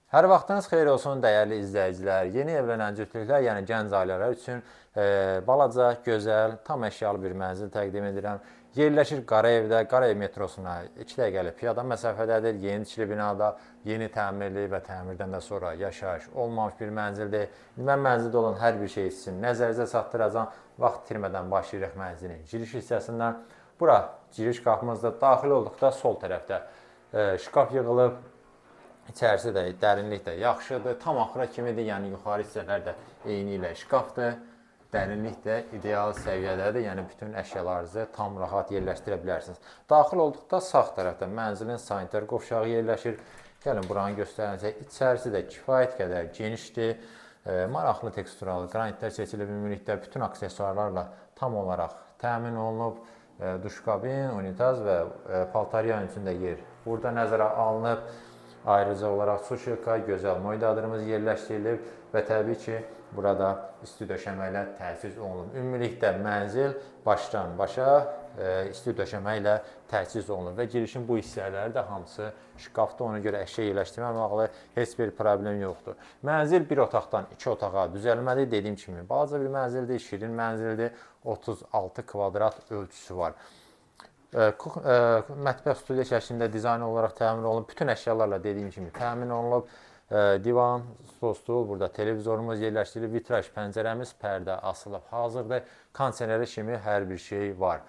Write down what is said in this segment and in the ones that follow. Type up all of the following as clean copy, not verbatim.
Hər vaxtınız xeyir olsun, dəyərli izləyicilər. Yeni evlənən cütlüklər, yəni gənc ailələr üçün balaca, gözəl, tam əşyalı bir mənzil təqdim edirəm. Yerləşir Qarayevdə, Qarayev metrosuna 2 dəqiqəlik piyada məsafədədir. Yeni tikili binada, yeni təmirli və təmirdən də sonra yaşayış olmamış bir mənzildir. Mən mənzildə olan hər bir şey sizin nəzərinizə çatdıracağam. Vaxt itirmədən başlayırıq mənzilin giriş hissəsindən. Bura giriş qapımızda, daxil olduqda sol tərəfdə şkaf yığılıb. İçərisi də, dərinlik də yaxşıdır. Tam axıra kimidir, yəni yuxarı hissələr də eyni ilə şkafdır. Dərinlik də ideal səviyyədədir, yəni bütün əşyalarınızı tam rahat yerləşdirə bilərsiniz. Daxil olduqda sağ tərəfdə mənzilin sanitar qovşağı yerləşir. Gəlin buranı göstərəcək. İçərisi də kifayət qədər genişdir. Maraqlı teksturalı qranitlər seçilib ümumilikdə bütün aksesuarlarla tam olaraq təmin olunub. Duşkabin, unitaz və paltaryan üçün də yer burada nəzərə alınıb. Ayrıca olaraq su şırqa, gözəl moydadırımız yerləşdirilib və təbii ki, burada isti döşəmə ilə təchiz olunub. Ümumilikdə mənzil başdan başa isti döşəmə ilə təchiz olunub və girişin bu hissələri də hamısı şkafda, ona görə əşya yerləşdirmə bağlı heç bir problem yoxdur. Mənzil bir otaqdan 2 otağa düzəlməli. Dediyim kimi, balaca bir mənzildir, şirin mənzildir, 36 kvadrat ölçüsü var. Mətbəx studiya şəklində dizayn olaraq təmin olunub. Bütün əşyalarla dediyim kimi təmin olunub. Divan, stol, burada televizorumuz yerləşdirilib, vitraj pəncərəmiz, pərdə asılıb hazırdır. Kondisioneri kimi hər bir şey var.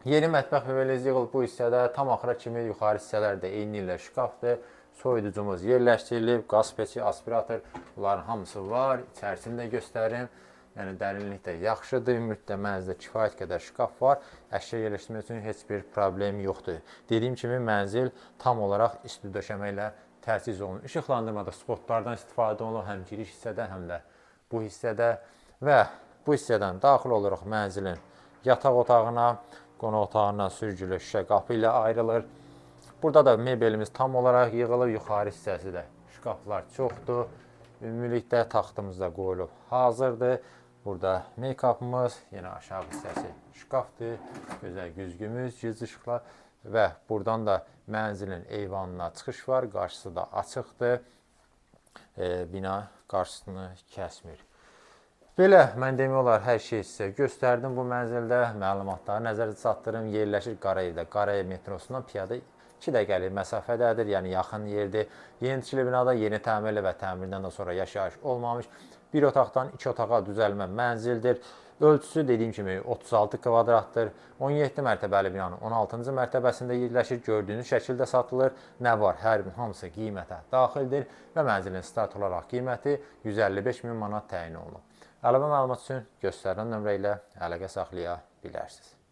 Yeni mətbəx mebelimiz yığılıb bu hissədə. Tam axıra kimi yuxarı hissələrdə eyni ilə şkafdır. Soyuducumuz yerləşdirilib, qaz peçi, aspirator, bunların hamısı var. İçərisini də göstərim. Yəni dərinlikdə yaxşıdır, ümumilikdə mənzildə kifayət qədər şkaf var. Əşya yerləşdirmək üçün heç bir problem yoxdur. Dediyim kimi mənzil tam olaraq isti döşəmə ilə təchiz olunur. İşıqlandırmada spotlardan istifadə olunur həm giriş hissədə, həm də bu hissədə və bu hissədən daxil oluruq mənzilin yataq otağına, qonaq otağından sürgülü şüşə qapı ilə ayrılır. Burada da mebelimiz tam olaraq yığılıb, yuxarı hissəsi də şkaflar çoxdur. Ümumilikdə taxtımız da qoyulub hazırdır. Burada make-upımız, yenə aşağı hissəsi şkafdır, gözəl güzgümüz, cüz işıqlar və buradan da mənzilin eyvanına çıxış var, qarşısı da açıqdır, bina qarşısını kəsmir. Belə, mən demək olar hər şey sizə göstərdim bu mənzildə, məlumatları nəzərdə çatdırım, yerləşir Qarayevdə, Qarayev metrosundan piyada 2 dəqiqəlik məsafədədir, yəni yaxın yerdir. Yeni tikili binada yeni təmirli və təmirdən də sonra yaşayış olmamış bir otaqdan 2 otağa düzəlmə mənzildir. Ölçüsü dediyim kimi 36 kvadratdır. 17 mərtəbəli binanın 16-cı mərtəbəsində yerləşir. Gördüyünüz şəkildə satılır. Nə var? Hər bir hamısı qiymətə daxildir və mənzilin start olaraq qiyməti 155 min manat təyin olunub. Əlavə məlumat üçün göstərilən nömrə ilə əlaqə saxlaya bilərsiniz.